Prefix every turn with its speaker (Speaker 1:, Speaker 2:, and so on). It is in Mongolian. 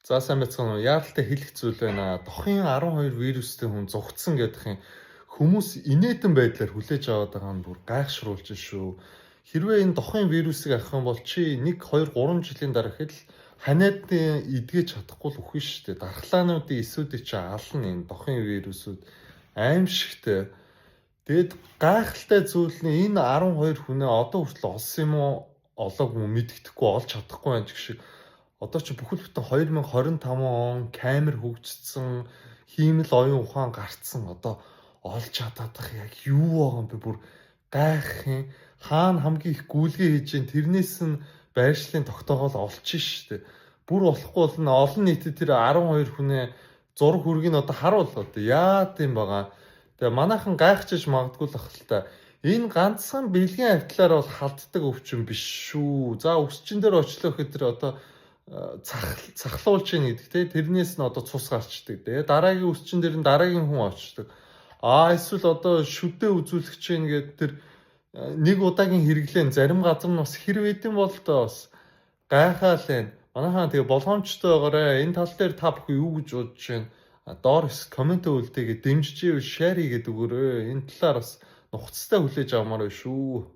Speaker 1: За сайн байцгаана уу? Яаралтай хэлэх зүйл байна. Дохын 12 вирустэй хүн зугтсан гэдэг юм. Хүмүүс инээдэн байдлаар хүлээж аваад байгаа нь бүр гайхшруулж шүү. Хэрвээ энэ дохын вирусыг авах юм бол чи 1, 2, 3 жилийн дараа хэд л ханиад эдгэж чадахгүй л үхэн шүү дээ. Дархлаануудын эсүүдийг чи ална энэ дохын вирусүүд аимшигтэй. Тэгэд гайхалтай зүйл нь энэ 12 хүнээ одоо хүртэл олсон юм уу? Олоогүй мэддэхгүй олж чадахгүй байна гэх шиг. Одоо чи бүхэл бүтэн 2025 он камер хөгжсөн, хиймэл оюун ухаан гарцсан. Одоо олж чадах яг юу байгаа юм бэ? Бүр гайх юм. Хаана хамгийн их гүйлгээ хийж гин тэрнээс нь байршлын тогтоогоол олчих штеп. Бүр болохгүй бол нь олон нийтэд тэр 12 хүнээ зураг хүргийг нь одоо харууллаа. Яа тийм байгаа. Тэгээ манайхан гайхчихж магадгүй л ах л та. Энэ ганцхан бэлгийн автлаар бол халддаг өвчин биш шүү. За өсчин дээр очлоо гэхэд тэр одоо цахлуулж ийн гэдэг те тэрнээс нь одоо цус гарчдаг те дараагийн өсчин дээр нь дараагийн хүн очдог. Эсвэл одоо шүдэ үзүүлэх чинь гэдэг тэр нэг удаагийн хэрэглэн зарим газар нь бас хэрвээдэн бол тоо бас гайхаал байна. Манайхаа тэгээ болгоомжтой байгаарэ. Энэ тал дээр та бүхэн юу гэж бодож байна? Доор коммент үлдээгээ дэмжиж шеэр хийгээд өгөөрэй. Энэ талаар бас нухацтай хүлээж авмаар байна шүү.